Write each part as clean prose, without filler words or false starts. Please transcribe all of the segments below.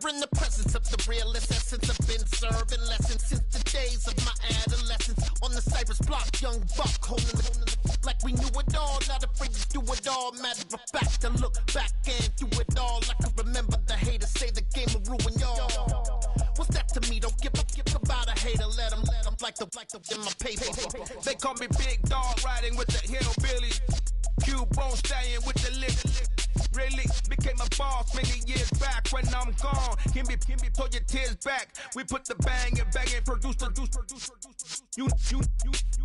in the presence of the realest essence. I've been serving lessons since the days of my adolescence. On the Cypress block, young buck holding the like we knew it all. Not afraid to do it all. Matter of fact, to look back and do it all. I can remember the haters say the game will ruin y'all. What's that to me? Don't give about a hater. Let them like the in my paper. They call me Big Dog, riding with the hillbilly. Cubone staying with the lift. Really became a boss many years back. When I'm gone, can be pull your tears back. We put the bang and produce. You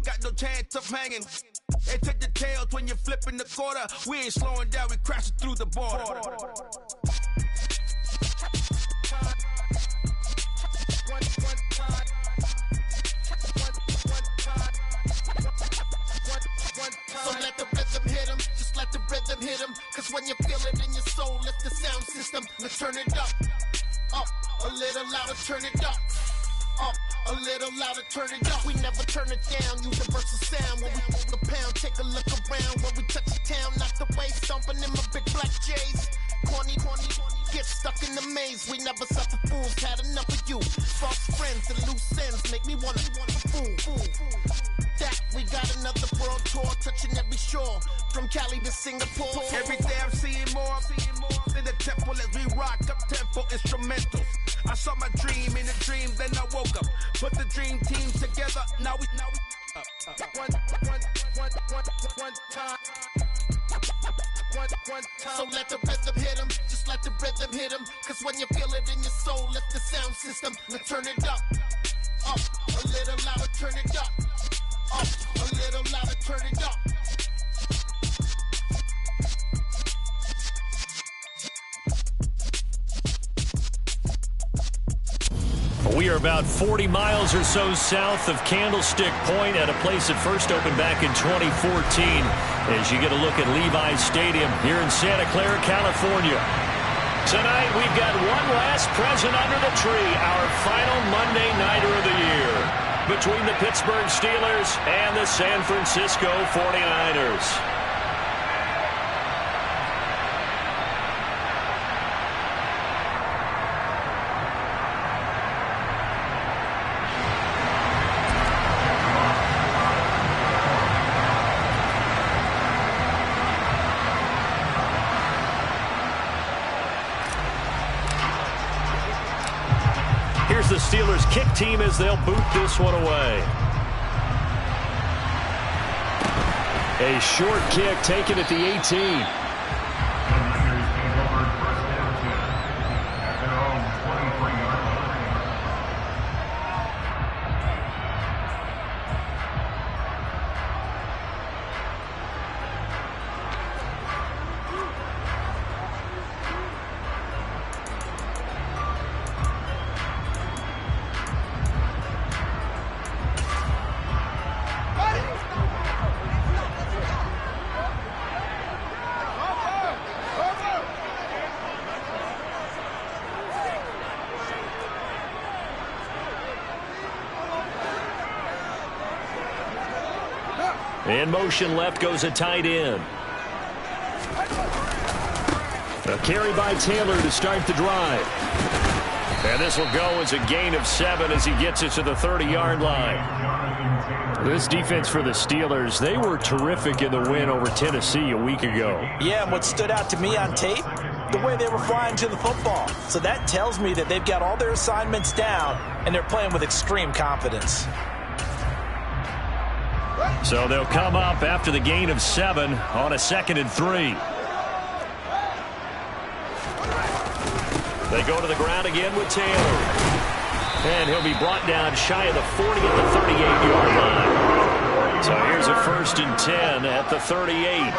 got no chance of hanging. They take the tails when you're flipping the quarter. We ain't slowing down, we crashing through the border. So let the rhythm hit 'em, just let the rhythm hit 'em. Cause when you feel it in your soul, lift the sound system. Let's turn it up, a little louder, turn it up, a little louder, turn it up. We never turn it down, universal sound. When we move the pound, take a look around. When we touch the town, knock the way, stomping in my big black J's. Corny, get stuck in the maze. We never suffer fools, had enough of you. False friends and loose ends make me wanna fool. That we got another world tour, touching every shore, from Cali to Singapore. Every day I'm seeing more in the temple as we rock up tempo instrumentals. I saw my dream in a dream, then I woke up. Put the dream team together. Now we one time. So let the rhythm hit 'em, just let the rhythm hit 'em. Cause when you feel it in your soul, lift the sound system. Let's turn it up, a little louder, turn it up, a little louder, turn it up. We are about 40 miles or so south of Candlestick Point at a place that first opened back in 2014 as you get a look at Levi's Stadium here in Santa Clara, California. Tonight we've got one last present under the tree, our final Monday Nighter of the year between the Pittsburgh Steelers and the San Francisco 49ers. Here's the Steelers kick team as they'll boot this one away. A short kick taken at the 18. In motion left goes a tight end. A carry by Taylor to start the drive. And this will go as a gain of 7 as he gets it to the 30-yard line. This defense for the Steelers, they were terrific in the win over Tennessee a week ago. Yeah, and what stood out to me on tape, the way they were flying to the football. So that tells me that they've got all their assignments down, and they're playing with extreme confidence. So they'll come up after the gain of 7 on a 2nd and 3. They go to the ground again with Taylor. And he'll be brought down shy of the 40 at the 38-yard line. So here's a 1st and 10 at the 38.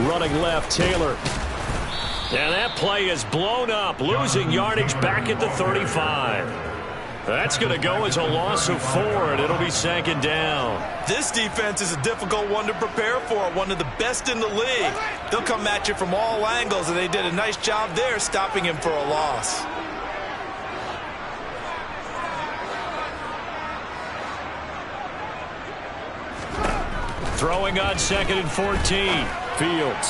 Running left, Taylor. And that play is blown up, losing yardage back at the 35. That's going to go as a loss of 4, and it'll be 2nd down. This defense is a difficult one to prepare for, one of the best in the league. They'll come at you from all angles, and they did a nice job there stopping him for a loss. Throwing on 2nd and 14. Fields.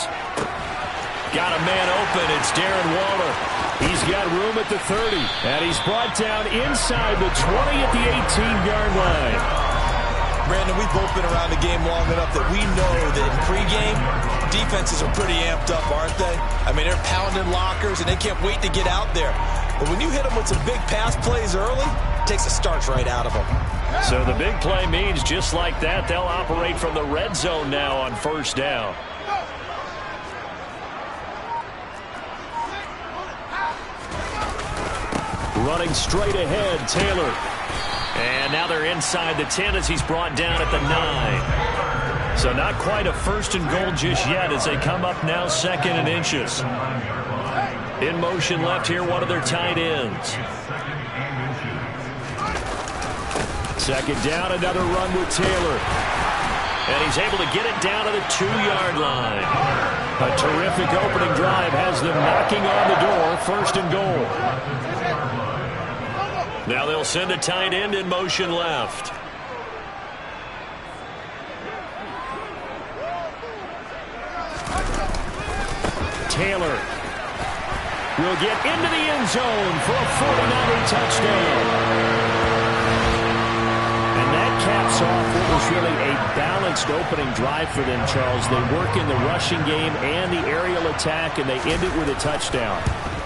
Got a man open. It's Darren Waller. He's got room at the 30. And he's brought down inside the 20 at the 18-yard line. Brandon, we've both been around the game long enough that we know that in pregame, defenses are pretty amped up, aren't they? I mean, they're pounding lockers, and they can't wait to get out there. But when you hit them with some big pass plays early, it takes the starch right out of them. So the big play means just like that, they'll operate from the red zone now on 1st down. Running straight ahead, Taylor. And now they're inside the 10 as he's brought down at the 9. So not quite a 1st and goal just yet as they come up now 2nd and inches. In motion left here, one of their tight ends. 2nd down, another run with Taylor. And he's able to get it down to the 2-yard line. A terrific opening drive has them knocking on the door, 1st and goal. Now they'll send a tight end in motion left. Taylor will get into the end zone for a 49er touchdown. And that caps off what was really a balanced opening drive for them, Charles. They work in the rushing game and the aerial attack, and they end it with a touchdown.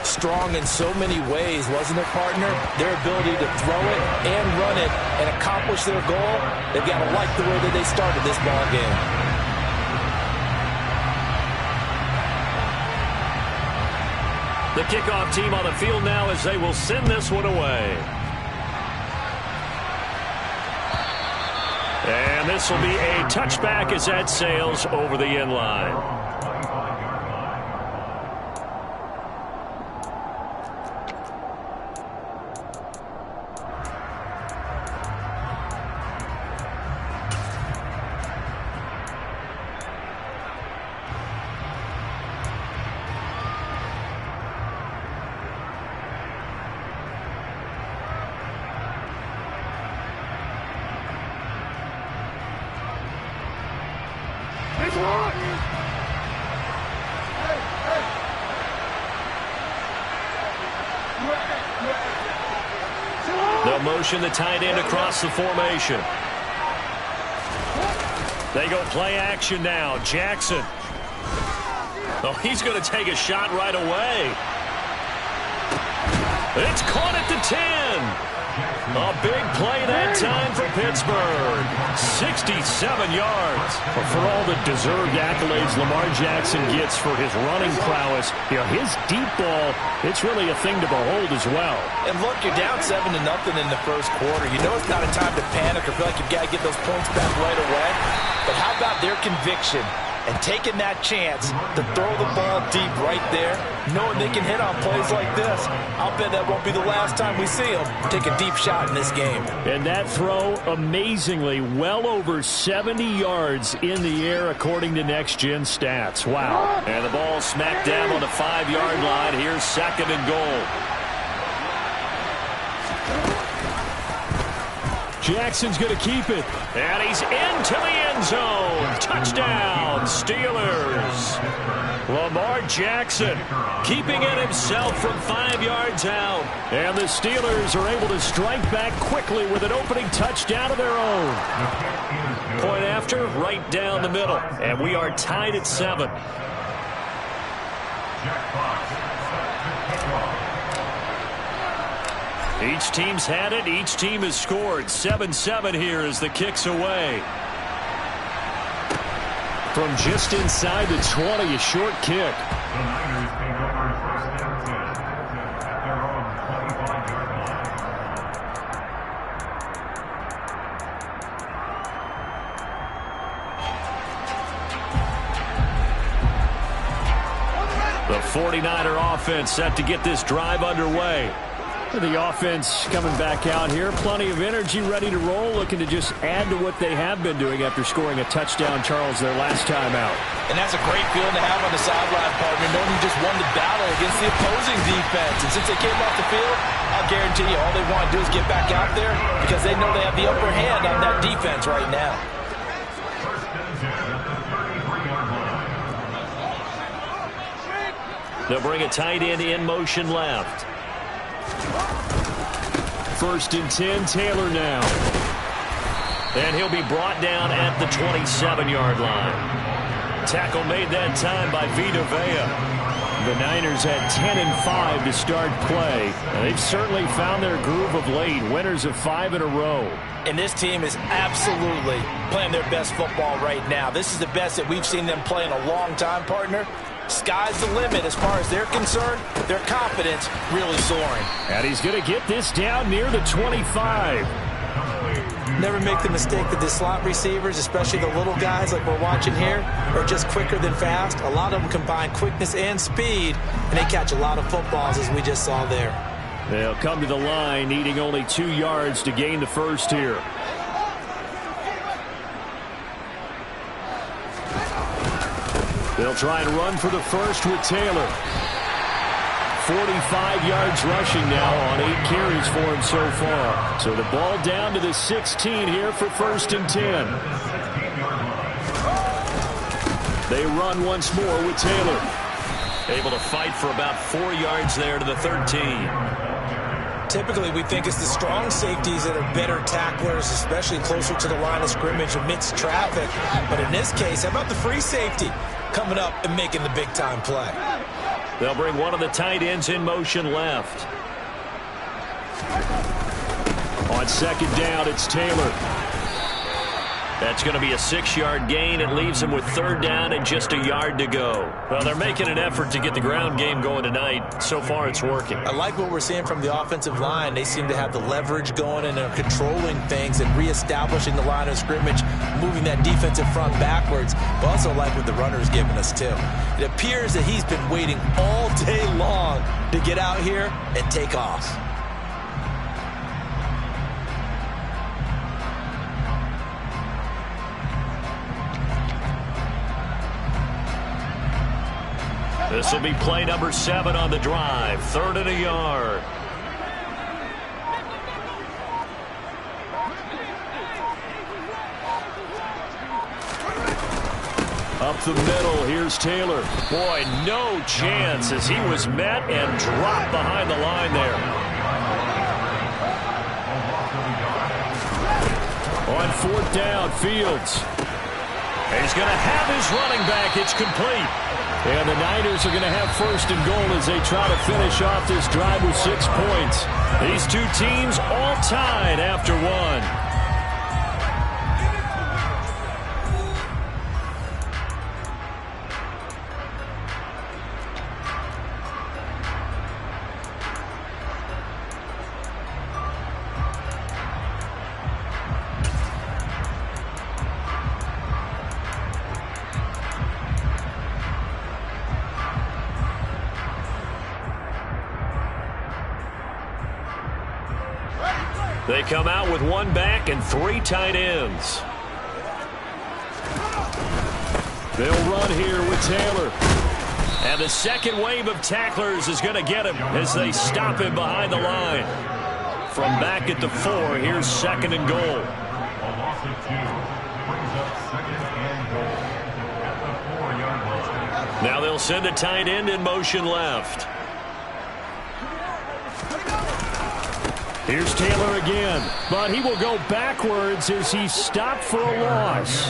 Strong in so many ways, wasn't it, partner? Their ability to throw it and run it and accomplish their goal, they've got to like the way that they started this ball game. The kickoff team on the field now as they will send this one away. And this will be a touchback as that sails over the end line. They'll motion the tight end across the formation. They go play action now. Jackson. Oh, he's going to take a shot right away. It's caught at the 10. A big play that time for Pittsburgh. 67 yards. But for all the deserved accolades Lamar Jackson gets for his running prowess, you know, his deep ball, it's really a thing to behold as well. And look, you're down 7-0 in the first quarter. You know it's not a time to panic or feel like you've got to get those points back right away. But how about their conviction and taking that chance to throw the ball deep right there, knowing they can hit on plays like this? I'll bet that won't be the last time we see them take a deep shot in this game. And that throw, amazingly, well over 70 yards in the air, according to Next Gen Stats. Wow. And the ball smacked down on the 5-yard line. Here's 2nd and goal. Jackson's going to keep it. And he's into the end zone. Touchdown, Steelers. Lamar Jackson keeping it himself from 5 yards out. And the Steelers are able to strike back quickly with an opening touchdown of their own. Point after, right down the middle. And we are tied at 7. Each team's had it. Each team has scored. 7-7 here as the kick's away. From just inside the 20, a short kick. The 49er offense set to get this drive underway. The offense coming back out here. Plenty of energy, ready to roll, looking to just add to what they have been doing after scoring a touchdown, Charles, their last time out. And that's a great feeling to have on the sideline, partner, knowing you just won the battle against the opposing defense. And since they came off the field, I'll guarantee you all they want to do is get back out there because they know they have the upper hand on that defense right now. They'll bring a tight end in motion left. 1st and 10, Taylor now. And he'll be brought down at the 27-yard line. Tackle made that time by Vita Vea. The Niners had 10-5 to start play. They've certainly found their groove of late, winners of 5 in a row. And this team is absolutely playing their best football right now. This is the best that we've seen them play in a long time, partner. Sky's the limit as far as they're concerned. Their confidence really soaring. And he's going to get this down near the 25. Never make the mistake that the slot receivers, especially the little guys like we're watching here, are just quicker than fast. A lot of them combine quickness and speed, and they catch a lot of footballs, as we just saw there. They'll come to the line, needing only 2 yards to gain the first here. They'll try and run for the first with Taylor. 45 yards rushing now on 8 carries for him so far. So the ball down to the 16 here for 1st and 10. They run once more with Taylor. Able to fight for about 4 yards there to the 13. Typically, we think it's the strong safeties that are better tacklers, especially closer to the line of scrimmage amidst traffic. But in this case, how about the free safety coming up and making the big-time play? They'll bring one of the tight ends in motion left. On 2nd down, it's Taylor. That's going to be a 6-yard gain. It leaves them with 3rd down and just a yard to go. Well, they're making an effort to get the ground game going tonight. So far, it's working. I like what we're seeing from the offensive line. They seem to have the leverage going and are controlling things and reestablishing the line of scrimmage, moving that defensive front backwards. But also like what the runner's giving us, too. It appears that he's been waiting all day long to get out here and take off. This will be play number 7 on the drive. 3rd and a yard. Up the middle, here's Taylor. Boy, no chance as he was met and dropped behind the line there. On 4th down, Fields. He's going to have his running back. It's complete. And the Niners are going to have 1st and goal as they try to finish off this drive with 6 points. These two teams all tied after 1. They come out with 1 back and 3 tight ends. They'll run here with Taylor. And the second wave of tacklers is going to get him as they stop him behind the line. From back at the 4, here's 2nd and goal. Now they'll send a tight end in motion left. Here's Taylor again, but he will go backwards as he's stopped for a loss.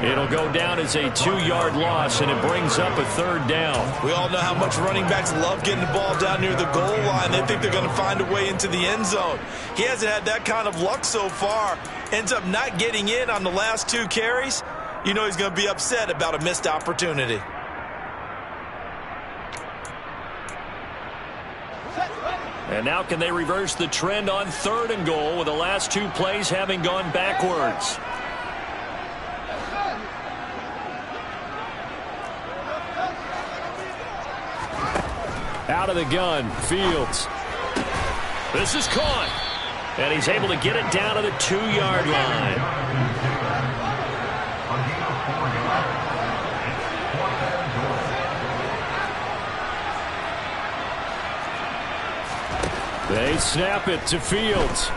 It'll go down as a 2-yard loss, and it brings up a 3rd down. We all know how much running backs love getting the ball down near the goal line. They think they're going to find a way into the end zone. He hasn't had that kind of luck so far. Ends up not getting in on the last 2 carries. You know he's going to be upset about a missed opportunity. And now can they reverse the trend on 3rd and goal with the last 2 plays having gone backwards? Out of the gun, Fields. This is caught. And he's able to get it down to the 2-yard line. They snap it to Fields.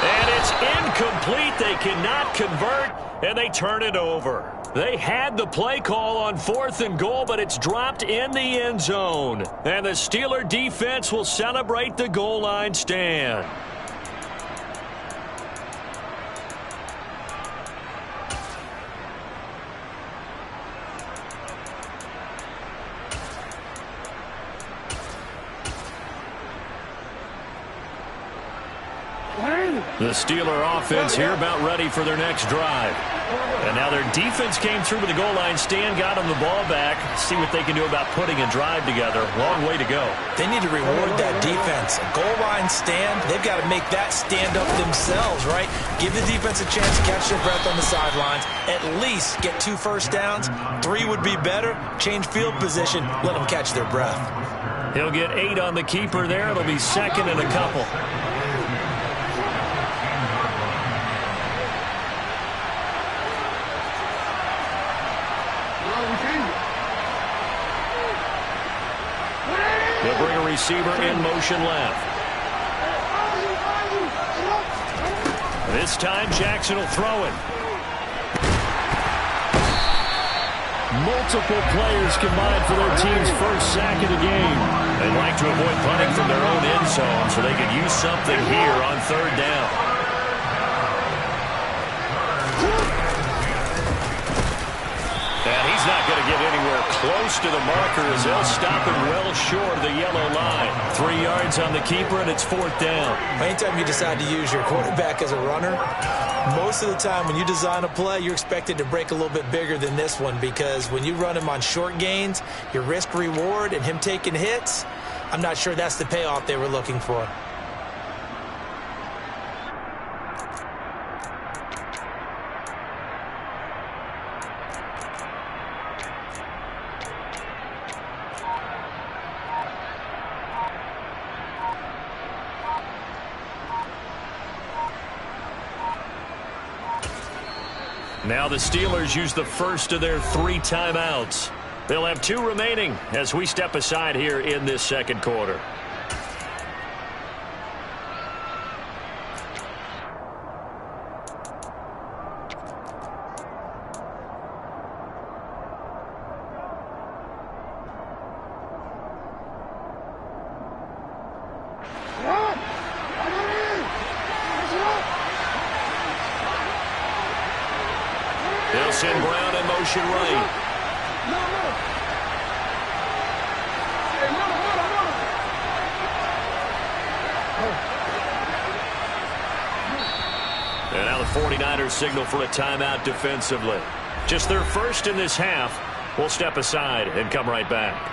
And it's incomplete. They cannot convert, and they turn it over. They had the play call on 4th and goal, but it's dropped in the end zone. And the Steeler defense will celebrate the goal line stand. The Steeler offense here about ready for their next drive. And now their defense came through with the goal line stand, got them the ball back. See what they can do about putting a drive together. Long way to go. They need to reward that defense. A goal line stand, they've got to make that stand up themselves, right? Give the defense a chance to catch their breath on the sidelines. At least get 2 first downs. 3 would be better. Change field position. Let them catch their breath. He'll get 8 on the keeper there. It'll be 2nd and a couple. They'll bring a receiver in motion left. This time Jackson will throw it. Multiple players combined for their team's first sack of the game. They'd like to avoid punting from their own end zone so they could use something here on 3rd down. And he's not going to get anywhere close to the marker as they'll stop him well short of the yellow line. 3 yards on the keeper, and it's 4th down. Anytime you decide to use your quarterback as a runner, most of the time when you design a play, you're expected to break a little bit bigger than this one, because when you run him on short gains, your risk-reward and him taking hits, I'm not sure that's the payoff they were looking for. Now the Steelers use the first of their 3 timeouts. They'll have 2 remaining as we step aside here in this 2nd quarter. They'll send Brown in motion right. And now the 49ers signal for a timeout defensively. Just their first in this half. We'll step aside and come right back.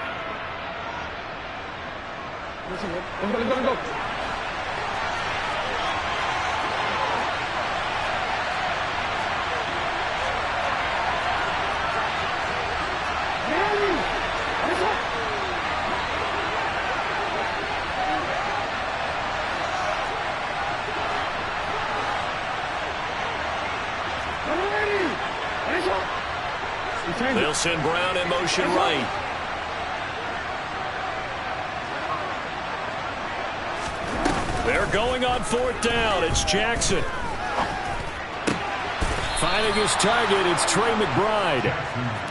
They'll send Brown in motion right. They're going on 4th down. It's Jackson. Finding his target, it's Trey McBride.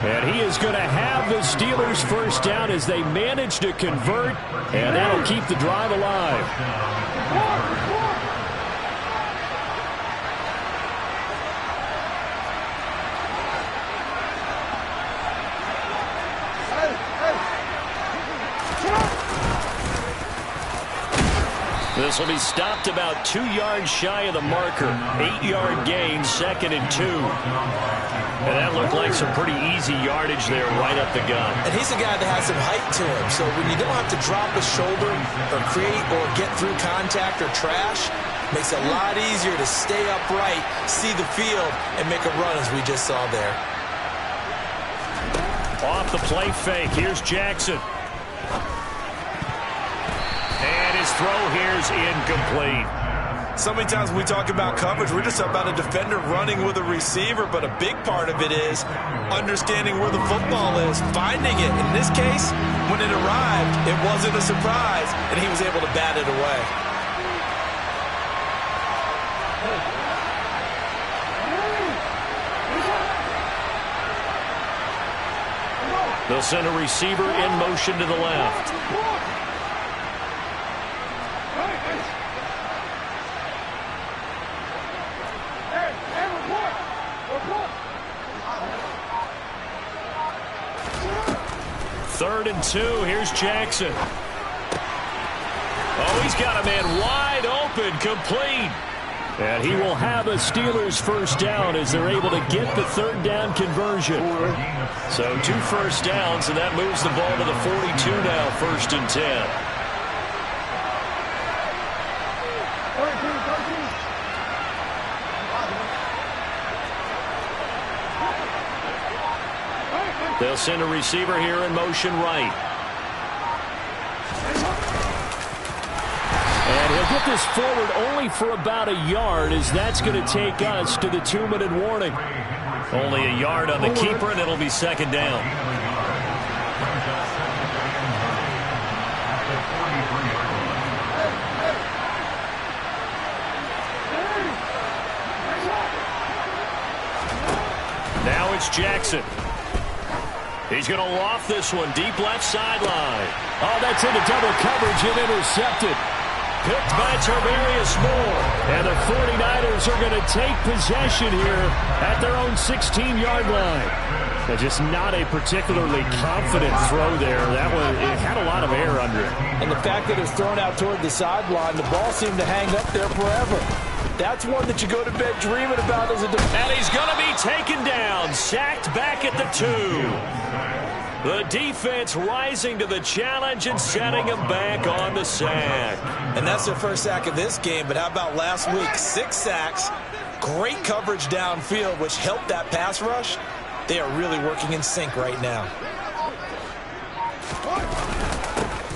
And he is going to have the Steelers' first down as they manage to convert, and that'll keep the drive alive. This will be stopped about 2 yards shy of the marker. 8-yard gain, 2nd and 2. And that looked like some pretty easy yardage there right up the gut. And he's a guy that has some height to him. So when you don't have to drop a shoulder or create or get through contact or trash, makes it a lot easier to stay upright, see the field, and make a run as we just saw there. Off the play fake, here's Jackson. And his throw here's incomplete. So many times when we talk about coverage, we're just about a defender running with a receiver, but a big part of it is understanding where the football is, finding it. In this case, when it arrived, it wasn't a surprise, and he was able to bat it away. They'll send a receiver in motion to the left. Third and 2. Here's Jackson. Oh, he's got a man wide open, complete. And he will have a Steelers first down as they're able to get the third down conversion. So 2 first downs, and that moves the ball to the 42 now, 1st and 10. They'll send a receiver here in motion right. And he'll get this forward only for about a yard, as that's going to take us to the 2-minute warning. Only a yard on the keeper, and it'll be 2nd down. Now it's Jackson. He's going to loft this one deep left sideline. Oh, that's into double coverage and intercepted. Picked by Tarvarius Moore. And the 49ers are going to take possession here at their own 16-yard line. Just not a particularly confident throw there. That one, it had a lot of air under it. And the fact that it's thrown out toward the sideline, the ball seemed to hang up there forever. That's one that you go to bed dreaming about as a defense. And he's going to be taken down, sacked back at the 2. The defense rising to the challenge and setting him back on the sack. And that's their first sack of this game, but how about last week? 6 sacks, great coverage downfield, which helped that pass rush. They are really working in sync right now.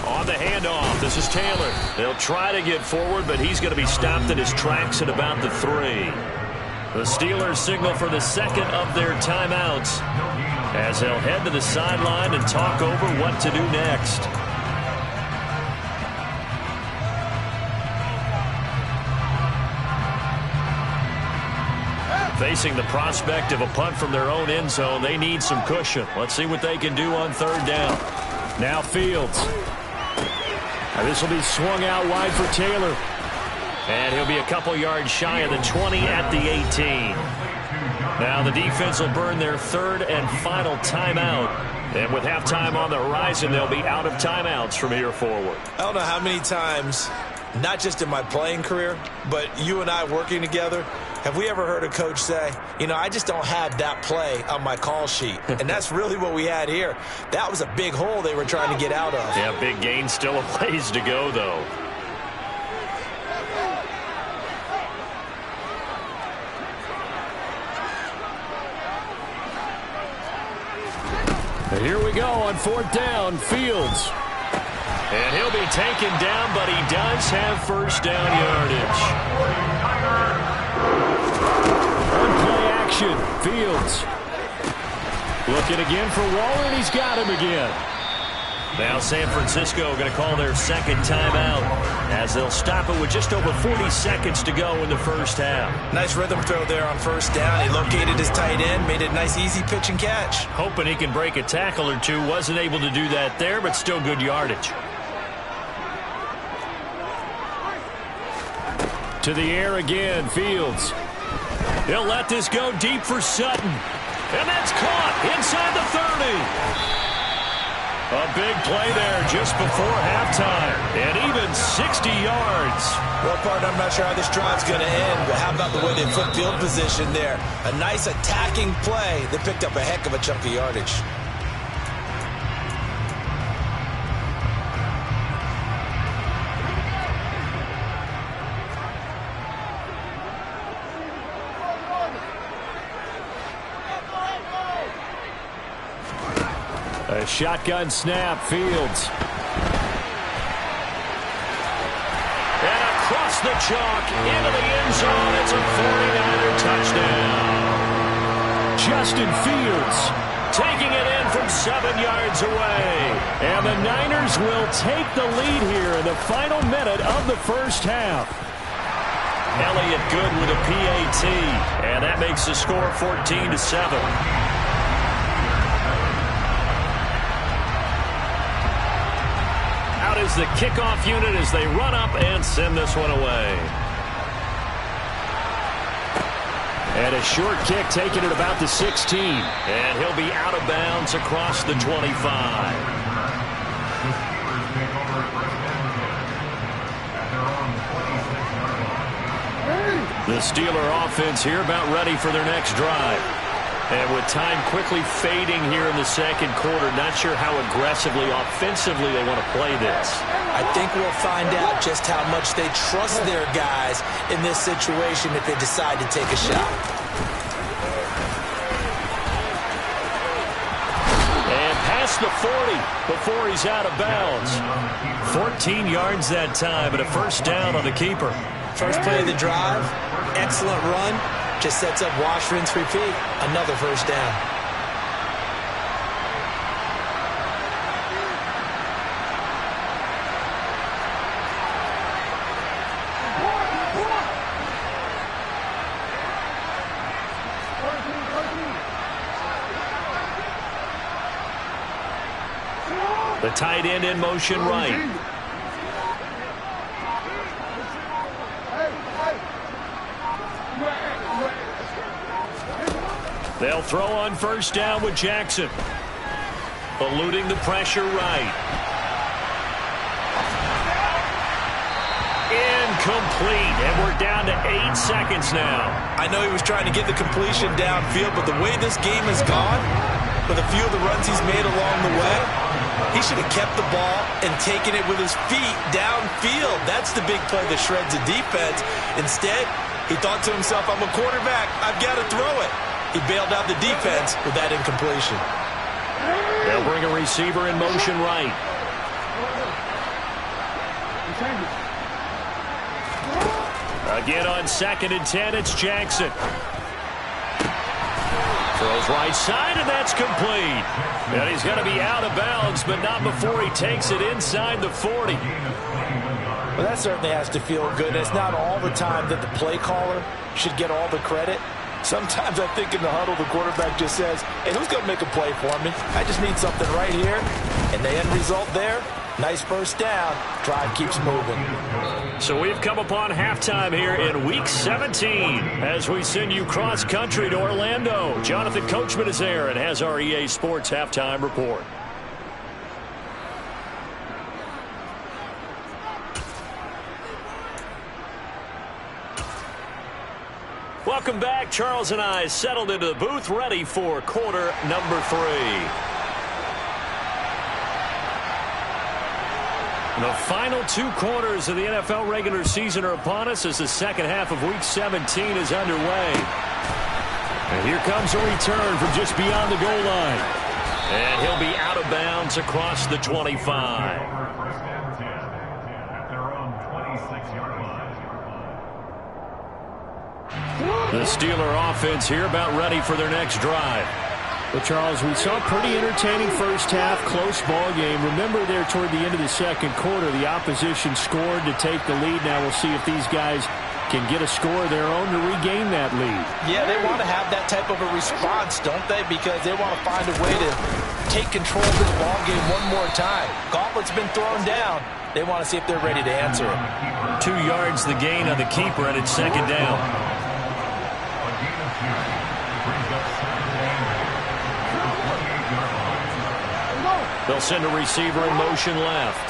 On the handoff, this is Taylor. They'll try to get forward, but he's going to be stopped in his tracks at about the 3. The Steelers signal for the 2nd of their timeouts, as they'll head to the sideline and talk over what to do next. Facing the prospect of a punt from their own end zone, they need some cushion. Let's see what they can do on 3rd down. Now Fields. And this will be swung out wide for Taylor. And he'll be a couple yards shy of the 20 at the 18. Now the defense will burn their 3rd and final timeout. And with halftime on the horizon, they'll be out of timeouts from here forward. I don't know how many times, not just in my playing career, but you and I working together, have we ever heard a coach say, you know, I just don't have that play on my call sheet. And that's really what we had here. That was a big hole they were trying to get out of. Yeah, big gain, still a ways to go, though. And here we go on 4th down, Fields. And he'll be taken down, but he does have first down yardage. On play action, Fields. Looking again for Waller, and he's got him again. Now San Francisco going to call their 2nd timeout, as they'll stop it with just over 40 seconds to go in the first half. Nice rhythm throw there on 1st down. He located his tight end, made it a nice easy pitch and catch. Hoping he can break a tackle or two. Wasn't able to do that there, but still good yardage. To the air again, Fields. He'll let this go deep for Sutton. And that's caught inside the 30. A big play there just before halftime. And even 60 yards. Well, partner, I'm not sure how this drive's going to end, but how about the way they flip field position there? A nice attacking play that picked up a heck of a chunk of yardage. A shotgun snap, Fields. And across the chalk, into the end zone. It's a 49er touchdown. Justin Fields taking it in from 7 yards away. And the Niners will take the lead here in the final minute of the first half. Elliott good with a PAT. And that makes the score 14-7. is the kickoff unit as they run up and send this one away. And a short kick taken at about the 16. And he'll be out of bounds across the 25. The Steeler offense here about ready for their next drive. And with time quickly fading here in the second quarter, not sure how aggressively, offensively they want to play this. I think we'll find out just how much they trust their guys in this situation if they decide to take a shot. And past the 40 before he's out of bounds. 14 yards that time and a first down on the keeper. First play of the drive, excellent run. Just sets up wash, rinse, repeat. Another first down. The tight end in motion right. They'll throw on first down with Jackson. Eluding the pressure right. Incomplete. And we're down to 8 seconds now. I know he was trying to get the completion downfield, but the way this game has gone, with a few of the runs he's made along the way, he should have kept the ball and taken it with his feet downfield. That's the big play that shreds the defense. Instead, he thought to himself, I'm a quarterback. I've got to throw it. He bailed out the defense with that incompletion. They'll bring a receiver in motion right. Again on 2nd and 10, it's Jackson. Throws right side, and that's complete. And he's going to be out of bounds, but not before he takes it inside the 40. Well, that certainly has to feel good. It's not all the time that the play caller should get all the credit. Sometimes I think in the huddle, the quarterback just says, hey, who's going to make a play for me? I just need something right here. And the end result there, nice first down. Drive keeps moving. So we've come upon halftime here in Week 17 as we send you cross-country to Orlando. Jonathan Coachman is there and has our EA Sports Halftime Report. Welcome back. Charles and I settled into the booth, ready for quarter number 3. The final 2 quarters of the NFL regular season are upon us as the second half of Week 17 is underway. And here comes a return from just beyond the goal line. And he'll be out of bounds across the 25. The Steeler offense here about ready for their next drive. Well, Charles, we saw a pretty entertaining first half, close ball game. Remember there toward the end of the second quarter, the opposition scored to take the lead. Now we'll see if these guys can get a score of their own to regain that lead. Yeah, they want to have that type of a response, don't they? Because they want to find a way to take control of this ball game one more time. Gauntlet's been thrown down. They want to see if they're ready to answer it. 2 yards the gain on the keeper, and it's second down. They'll send a receiver in motion left.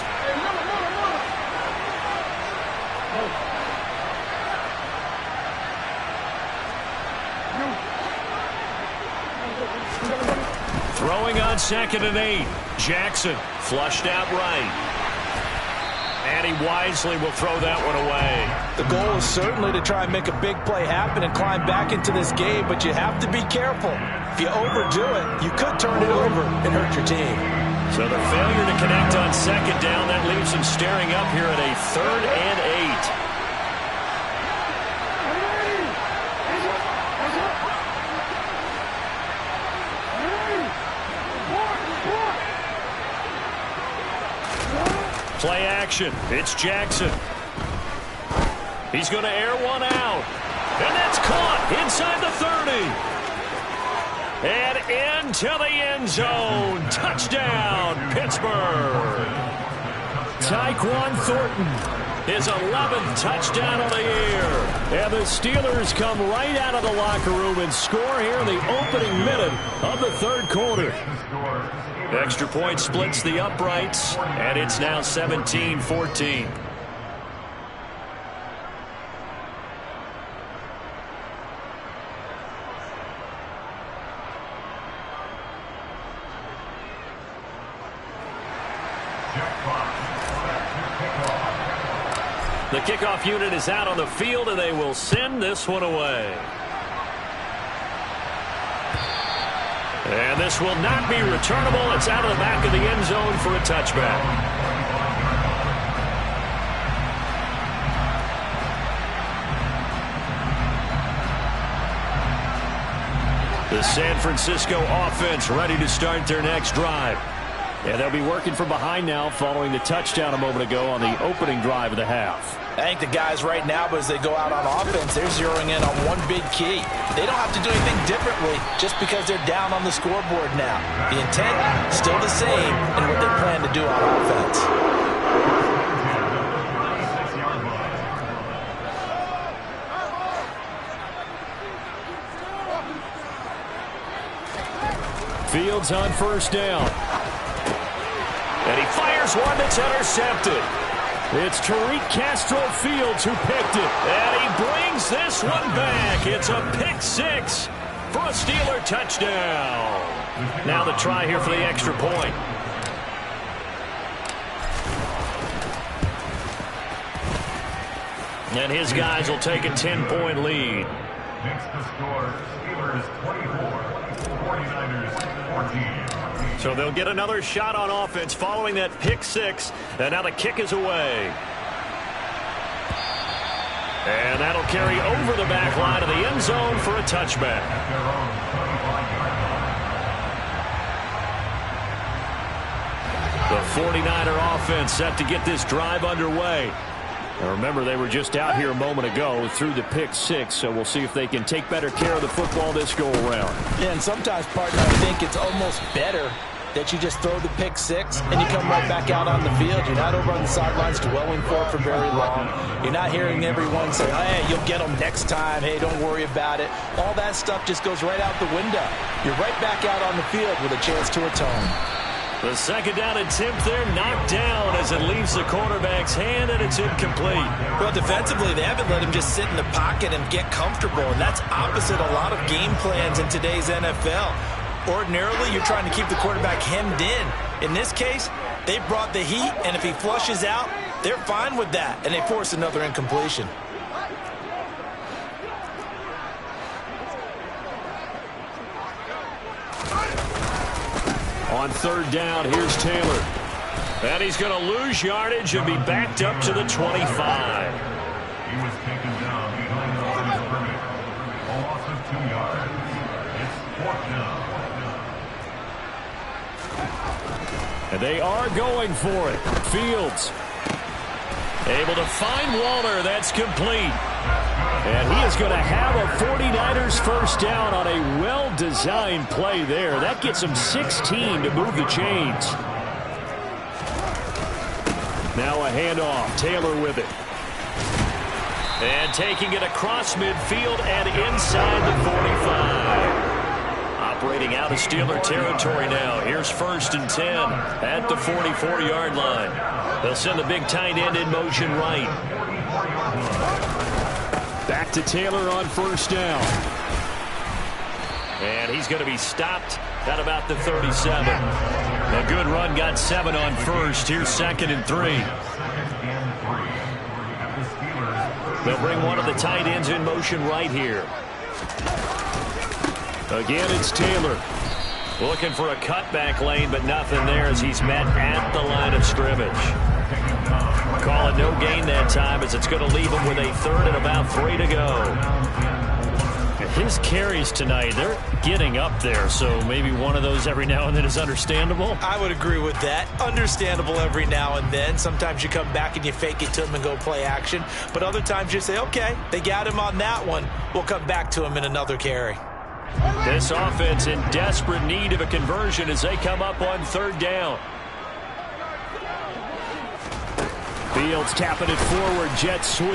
Throwing on 2nd and 8. Jackson flushed out right. And he wisely will throw that one away. The goal is certainly to try and make a big play happen and climb back into this game, but you have to be careful. If you overdo it, you could turn it over and hurt your team. So the failure to connect on 2nd down, that leaves him staring up here at a 3rd and 8. Play action. It's Jackson. He's going to air one out. And that's caught inside the 30. And into the end zone. Touchdown, Pittsburgh. Tyquan Thornton. His 11th touchdown of the year. And the Steelers come right out of the locker room and score here in the opening minute of the third quarter. Extra point splits the uprights, and it's now 17-14. The kickoff unit is out on the field, and they will send this one away. And this will not be returnable. It's out of the back of the end zone for a touchback. The San Francisco offense ready to start their next drive. And they'll be working from behind now following the touchdown a moment ago on the opening drive of the half. I think the guys right now, as they go out on offense, they're zeroing in on one big key. They don't have to do anything differently just because they're down on the scoreboard now. The intent, still the same in what they plan to do on offense. Fields on first down. And he fires one that's intercepted. It's Tariq Castro-Fields who picked it. And he brings this one back. It's a pick six for a Steeler touchdown. Now the try here for the extra point. And his guys will take a 10-point lead. Next to score, Steelers 24, 49ers 14. So they'll get another shot on offense following that pick six. And now the kick is away. And that'll carry over the back line of the end zone for a touchback. The 49er offense set to get this drive underway. Now remember, they were just out here a moment ago through the pick six, so we'll see if they can take better care of the football this go-around. Yeah, and sometimes, partner, I think it's almost better that you just throw the pick six and you come right back out on the field. You're not over on the sidelines dwelling for very long. You're not hearing everyone say, hey, you'll get them next time. Hey, don't worry about it. All that stuff just goes right out the window. You're right back out on the field with a chance to atone. The second down attempt there knocked down as it leaves the quarterback's hand, and it's incomplete. Well, defensively, they haven't let him just sit in the pocket and get comfortable, and that's opposite a lot of game plans in today's NFL. Ordinarily, you're trying to keep the quarterback hemmed in. In this case, they brought the heat, and if he flushes out, they're fine with that, and they force another incompletion. On third down, here's Taylor. And he's going to lose yardage and be backed up to the 25. He was taken down behind the line of scrimmage. A loss of 2 yards. It's fourth down. And they are going for it. Fields able to find Waller. That's complete. And he is going to have a 49ers first down on a well-designed play there. That gets him 16 to move the chains. Now a handoff. Taylor with it. And taking it across midfield and inside the 45. Operating out of Steeler territory now. Here's 1st and 10 at the 44-yard line. They'll send the big tight end in motion right. Back to Taylor on first down. And he's going to be stopped at about the 37. A good run, got 7 on first. Here's 2nd and 3. They'll bring one of the tight ends in motion right here. Again, it's Taylor. Looking for a cutback lane, but nothing there as he's met at the line of scrimmage. Call it no gain that time as it's going to leave him with a 3rd and about 3 to go. His carries tonight, they're getting up there, so maybe one of those every now and then is understandable. I would agree with that. Understandable every now and then. Sometimes you come back and you fake it to him and go play action. But other times you say, okay, they got him on that one. We'll come back to him in another carry. This offense in desperate need of a conversion as they come up on 3rd down. Fields tapping it forward, jet sweep.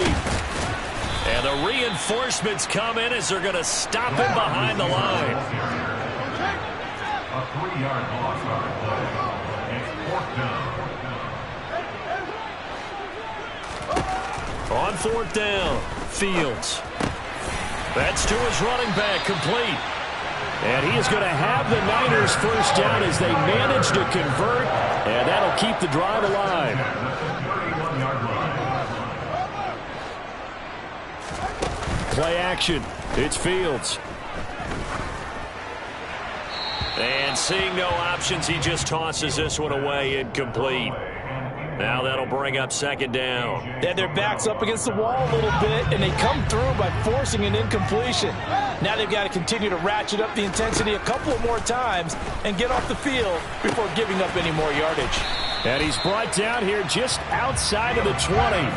And the reinforcements come in as they're going to stop him behind the line. A 3-yard loss on the play. It's 4th down. On 4th down, Fields. That's to his running back, complete. And he is going to have the Niners first down as they manage to convert, and that'll keep the drive alive. Play action. It's Fields. And seeing no options, he just tosses this one away, incomplete. Now that'll bring up 2nd down. They had their backs up against the wall a little bit, and they come through by forcing an incompletion. Now they've got to continue to ratchet up the intensity a couple of more times and get off the field before giving up any more yardage. And he's brought down here just outside of the 20.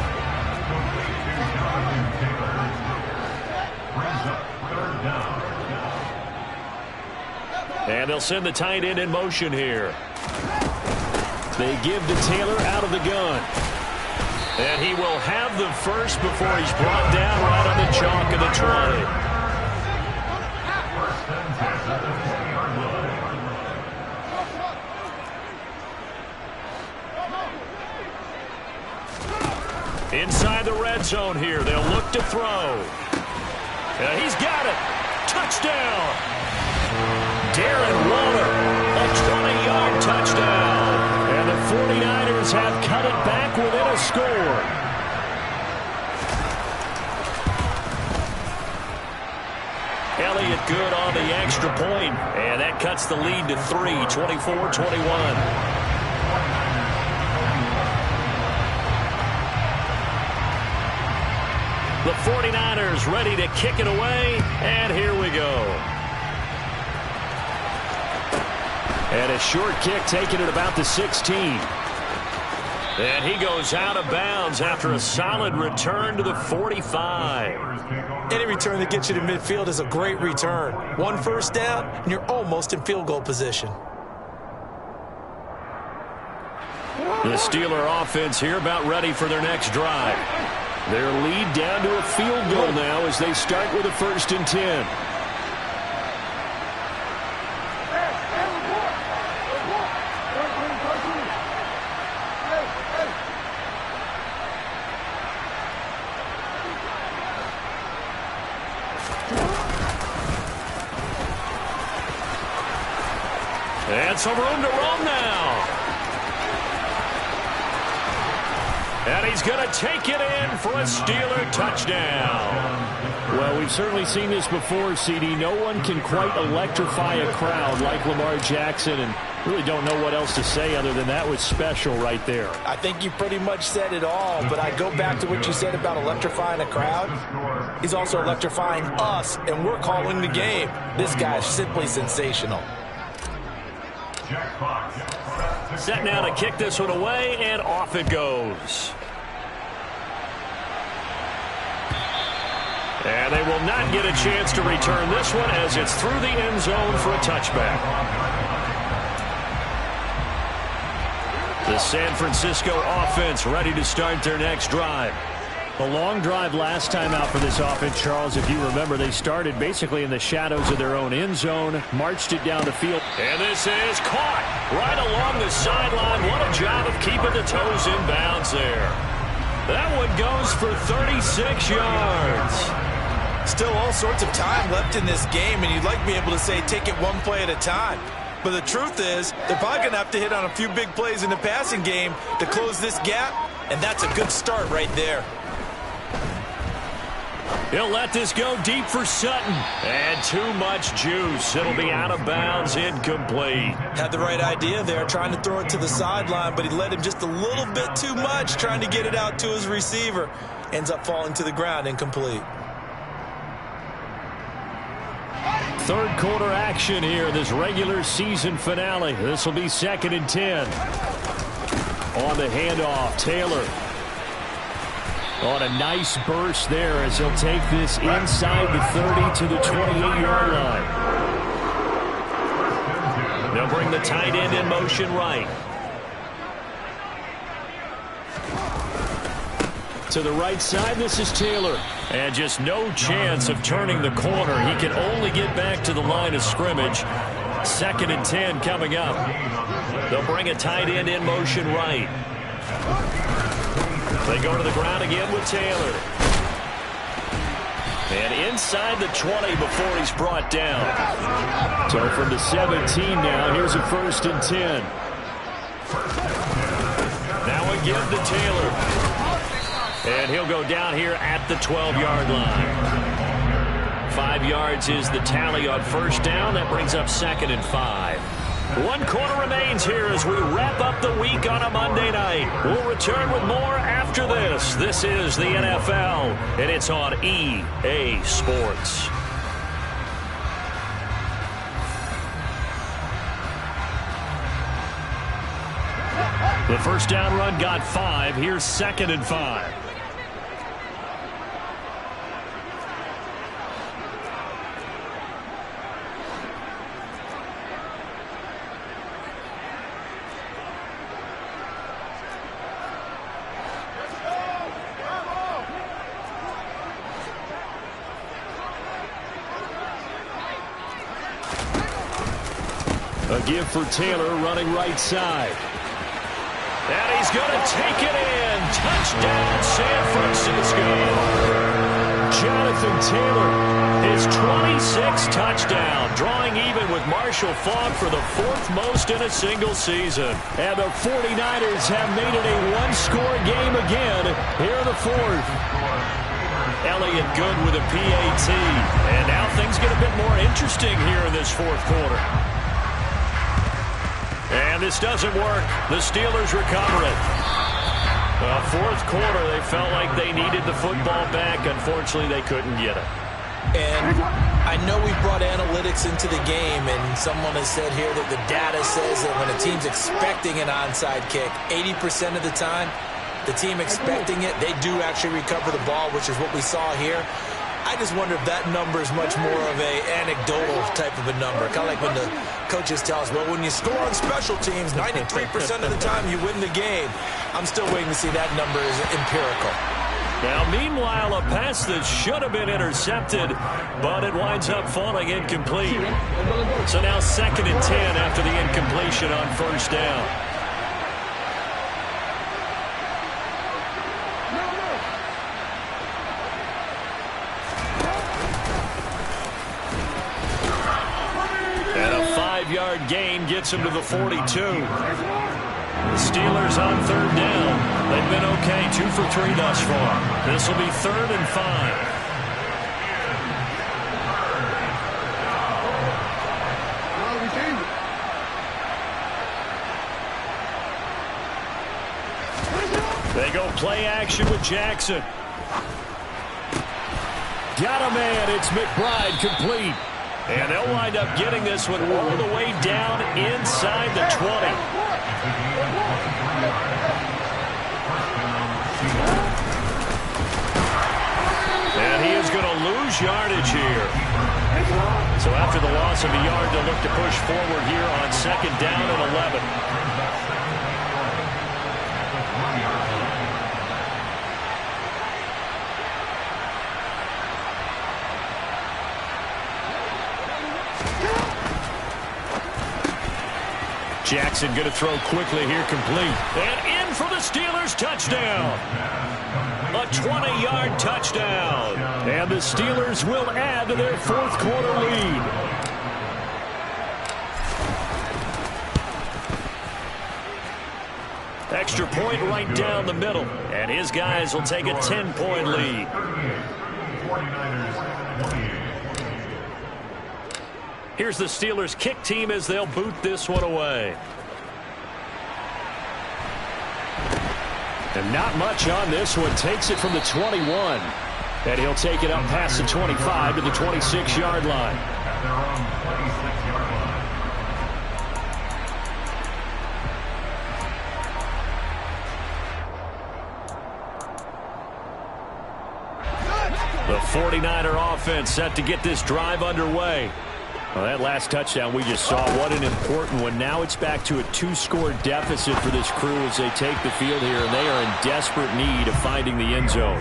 And they'll send the tight end in motion here. They give to Taylor out of the gun. And he will have the first before he's brought down right on the chalk of the 20. Inside the red zone here. They'll look to throw. He's got it. Touchdown. Darren Waller. A 20-yard touchdown. And the 49ers have cut it back within a score. Elliott good on the extra point. And that cuts the lead to 3, 24-21. The 49ers ready to kick it away, and here we go. And a short kick taken at about the 16. And he goes out of bounds after a solid return to the 45. Any return that gets you to midfield is a great return. 1 first down, and you're almost in field goal position. The Steeler offense here about ready for their next drive. Their lead down to a field goal now as they start with a 1st and 10. And some room to roam now. And he's going to take it in for a Steeler touchdown. Well, we've certainly seen this before, CD. No one can quite electrify a crowd like Lamar Jackson, and really don't know what else to say other than that was special right there. I think you pretty much said it all, but I go back to what you said about electrifying a crowd. He's also electrifying us, and we're calling the game. This guy is simply sensational. Set now to kick this one away, and off it goes. And they will not get a chance to return this one as it's through the end zone for a touchback. The San Francisco offense ready to start their next drive. A long drive last time out for this offense, Charles. If you remember, they started basically in the shadows of their own end zone, marched it down the field. And this is caught right along the sideline. What a job of keeping the toes in bounds there. That one goes for 36 yards. Still all sorts of time left in this game, and you'd like to be able to say take it one play at a time. But the truth is, they're probably going to have to hit on a few big plays in the passing game to close this gap, and that's a good start right there. He'll let this go deep for Sutton. And too much juice. It'll be out of bounds, incomplete. Had the right idea there, trying to throw it to the sideline, but he let him just a little bit too much, trying to get it out to his receiver. Ends up falling to the ground, incomplete. Third quarter action here in this regular season finale. This will be 2nd and 10. On the handoff, Taylor. On a nice burst there as he'll take this inside the 30 to the 28-yard line. They'll bring the tight end in motion right. To the right side, this is Taylor. And just no chance of turning the corner. He can only get back to the line of scrimmage. 2nd and 10 coming up. They'll bring a tight end in motion right. They go to the ground again with Taylor. And inside the 20 before he's brought down. So from the 17 now, here's a 1st and 10. Now a give to Taylor. And he'll go down here at the 12-yard line. 5 yards is the tally on 1st down. That brings up 2nd and 5. 1 quarter remains here as we wrap up the week on a Monday night. We'll return with more after this. This is the NFL, and it's on EA Sports. The 1st down run got 5. Here's 2nd and 5. A give for Taylor running right side. And he's going to take it in. Touchdown, San Francisco. Jonathan Taylor, his 26th touchdown, drawing even with Marshall Faulk for the 4th most in a single season. And the 49ers have made it a 1-score game again here in the 4th. Elliott good with a PAT. And now things get a bit more interesting here in this 4th quarter. And this doesn't work. The Steelers recover it. 4th quarter, they felt like they needed the football back. Unfortunately, they couldn't get it. And I know we brought analytics into the game, and someone has said here that the data says that when a team's expecting an onside kick, 80% of the time, the team expecting it, they do actually recover the ball, which is what we saw here. I just wonder if that number is much more of a anecdotal type of a number. Kind of like when the coaches tell us, well, when you score on special teams, 93% of the time you win the game. I'm still waiting to see that number is empirical. Now, meanwhile, a pass that should have been intercepted, but it winds up falling incomplete. So now 2nd and 10 after the incompletion on 1st down. And a 5-yard gain gets him to the 42. The Steelers on 3rd down. They've been okay, 2 for 3 thus far. This will be 3rd and 5. They go play action with Jackson. Got a man. It's McBride complete. And they'll wind up getting this one all the way down inside the 20. And he is going to lose yardage here. So after the loss of a yard, they'll look to push forward here on 2nd down and 11. Jackson going to throw quickly here, complete. And in for the Steelers, touchdown. A 20-yard touchdown. And the Steelers will add to their 4th quarter lead. Extra point right down the middle. And his guys will take a 10-point lead. Here's the Steelers kick team as they'll boot this one away. And not much on this one. Takes it from the 21. And he'll take it up past the 25 to the 26-yard line. The 49er offense set to get this drive underway. Well, that last touchdown we just saw, what an important one. Now it's back to a 2-score deficit for this crew as they take the field here, and they are in desperate need of finding the end zone.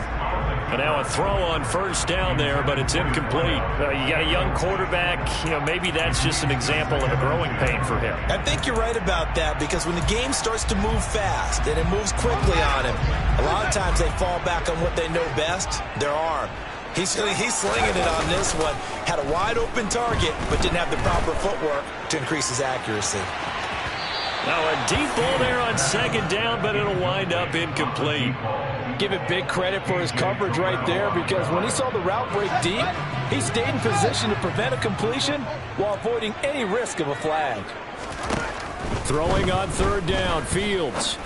And now a throw on first down there, but it's incomplete. You got a young quarterback. Maybe that's just an example of a growing pain for him. I think you're right about that, because when the game starts to move fast and it moves quickly on him, a lot of times they fall back on what they know best, their arm. He's slinging it on this one. Had a wide-open target, but didn't have the proper footwork to increase his accuracy. Now a deep ball there on second down, but it'll wind up incomplete. Give it big credit for his coverage right there, because when he saw the route break deep, he stayed in position to prevent a completion while avoiding any risk of a flag. Throwing on third down, Fields.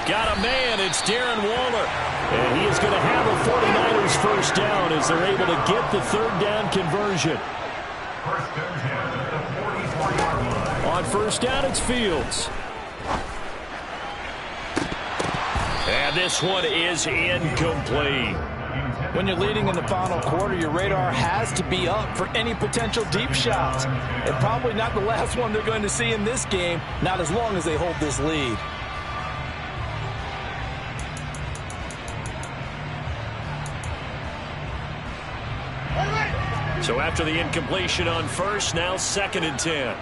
Got a man, it's Darren Waller. And he is going to have a 49ers first down as they're able to get the third down conversion. First and 10 at the 44-yard line. On first down, it's Fields. And this one is incomplete. When you're leading in the final quarter, your radar has to be up for any potential deep shots. And probably not the last one they're going to see in this game, not as long as they hold this lead. So after the incompletion on first, now second and 10.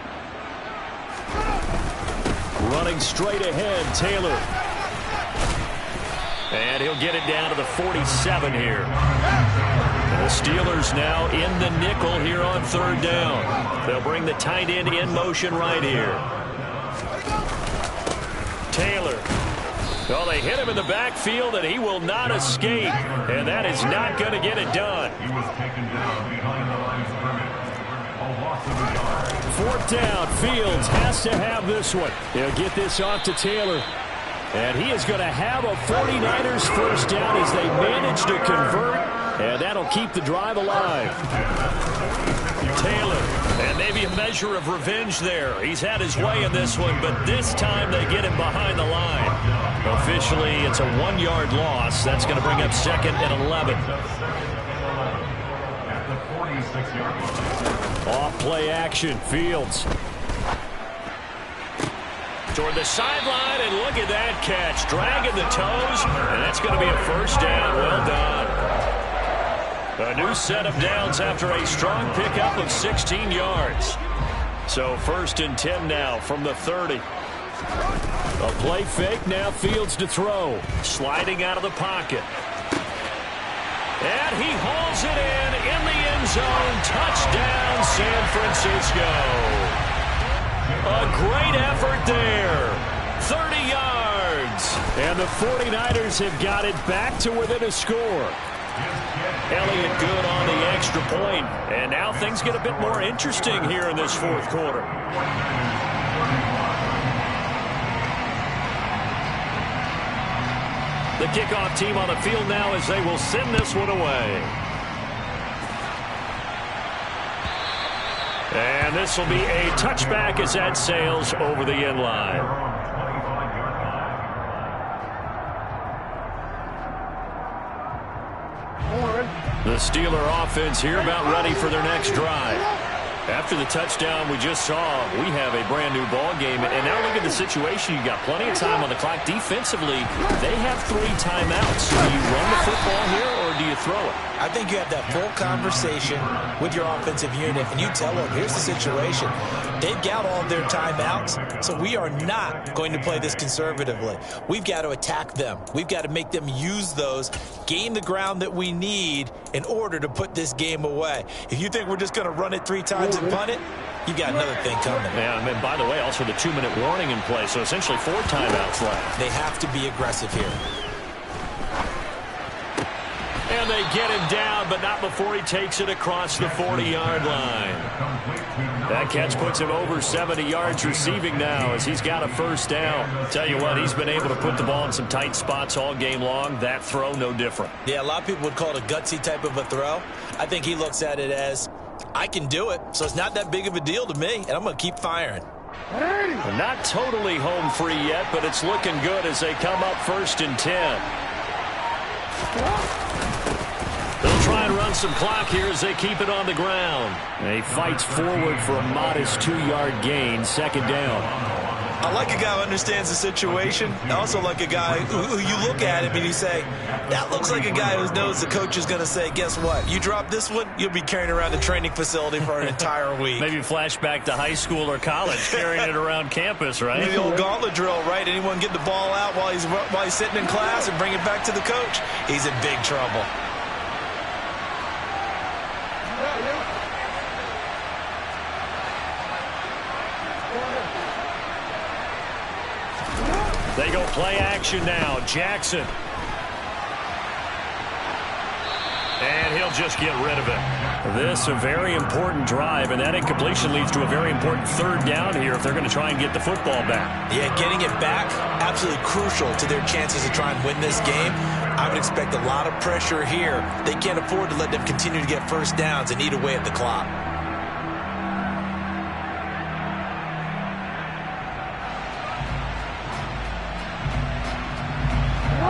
Running straight ahead, Taylor. And he'll get it down to the 47 here. The Steelers now in the nickel here on third down. They'll bring the tight end in motion right here. Taylor. Well, they hit him in the backfield, and he will not escape. And that is not going to get it done. He was taken down behind the line of scrimmage. A loss of a yard. Fourth down, Fields has to have this one. He'll get this off to Taylor. And he is going to have a 49ers first down as they manage to convert. And that'll keep the drive alive. Taylor, and maybe a measure of revenge there. He's had his way in this one, but this time they get him behind the line. Officially, it's a 1-yard loss. That's going to bring up second and 11. At the 46-yard line. Off play action, Fields. Toward the sideline, and look at that catch. Dragging the toes, and that's going to be a first down. Well done. A new set of downs after a strong pickup of 16 yards. So first and 10 now from the 30. A play fake, now Fields to throw. Sliding out of the pocket. And he hauls it in the end zone. Touchdown, San Francisco. A great effort there. 30 yards. And the 49ers have got it back to within a score. Elliott good on the extra point. And now things get a bit more interesting here in this fourth quarter. The kickoff team on the field now as they will send this one away. And this will be a touchback as that sails over the end line. The Steeler offense here about ready for their next drive. After the touchdown we just saw, we have a brand new ball game. And now look at the situation. You got plenty of time on the clock. Defensively, they have 3 timeouts. Do you run the football here or do you throw it? I think you have that full conversation with your offensive unit, and you tell them, here's the situation. They've got all their timeouts, so we are not going to play this conservatively. We've got to attack them. We've got to make them use those, gain the ground that we need in order to put this game away. If you think we're just going to run it 3 times and punt it, you've got another thing coming. Yeah, and by the way, also the 2-minute warning in play, so essentially 4 timeouts left. They have to be aggressive here. And they get him down, but not before he takes it across the 40-yard line. That catch puts him over 70 yards receiving now as he's got a first down. Tell you what, he's been able to put the ball in some tight spots all game long. That throw, no different. Yeah, a lot of people would call it a gutsy type of a throw. I think he looks at it as, I can do it, so it's not that big of a deal to me, and I'm going to keep firing. Not totally home free yet, but it's looking good as they come up first and 10. They'll try and run some clock here as they keep it on the ground. And he fights forward for a modest 2-yard gain, second down. I like a guy who understands the situation. I also like a guy who you look at him and you say, that looks like a guy who knows the coach is going to say, guess what? You drop this one, you'll be carrying around the training facility for an entire week. Maybe flashback to high school or college, carrying it around campus, right? The old gauntlet drill, right? Anyone get the ball out while he's sitting in class and bring it back to the coach? He's in big trouble. They go play action now. Jackson. And he'll just get rid of it. This a very important drive, and that incompletion leads to a very important third down here if they're going to try and get the football back. Yeah, getting it back, absolutely crucial to their chances to try and win this game. I would expect a lot of pressure here. They can't afford to let them continue to get first downs and eat away at the clock.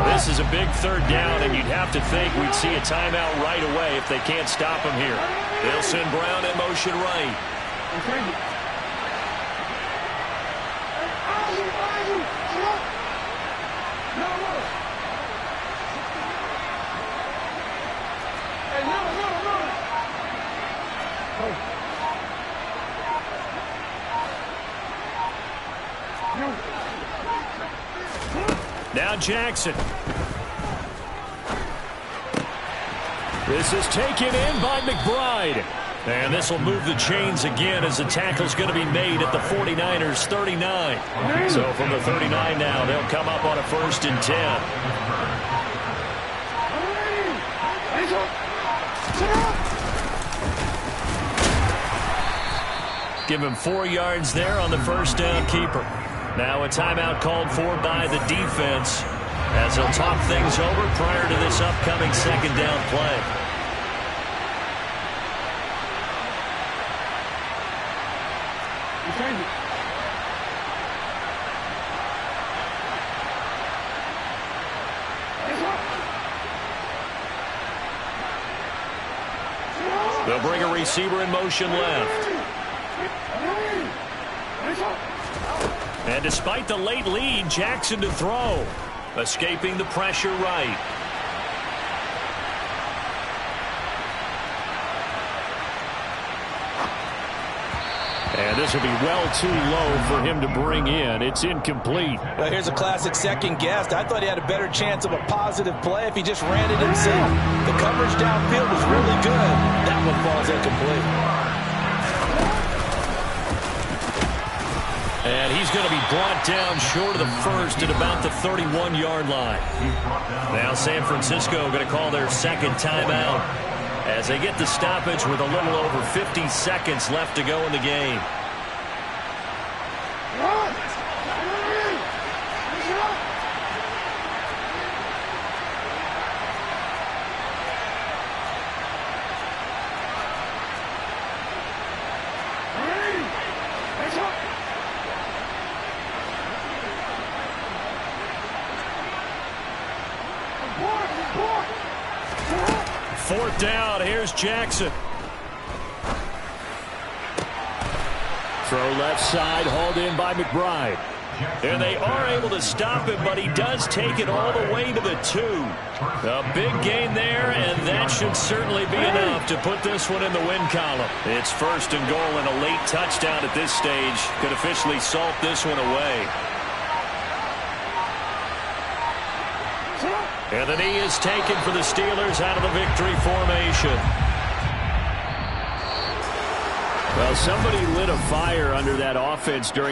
This is a big third down, and you'd have to think we'd see a timeout right away if they can't stop him here. They'll send Brown in motion right. Now Jackson. This is taken in by McBride. And this will move the chains again as the tackle's going to be made at the 49ers 39. So from the 39 now, they'll come up on a 1st and 10. Give him 4 yards there on the first down keeper. Now a timeout called for by the defense as they'll talk things over prior to this upcoming second down play. They'll bring a receiver in motion left. And despite the late lead, Jackson to throw. Escaping the pressure right. And this will be well too low for him to bring in. It's incomplete. Well, here's a classic second guess. I thought he had a better chance of a positive play if he just ran it himself. The coverage downfield was really good. That one falls incomplete. And he's going to be brought down short of the first at about the 31-yard line. Now San Francisco going to call their second timeout as they get the stoppage with a little over 50 seconds left to go in the game. Fourth down, here's Jackson. Throw left side, hauled in by McBride. And they are able to stop him, but he does take it all the way to the 2. A big gain there, and that should certainly be enough to put this one in the win column. It's 1st and goal, and a late touchdown at this stage could officially salt this one away. And the knee is taken for the Steelers out of the victory formation. Well, somebody lit a fire under that offense during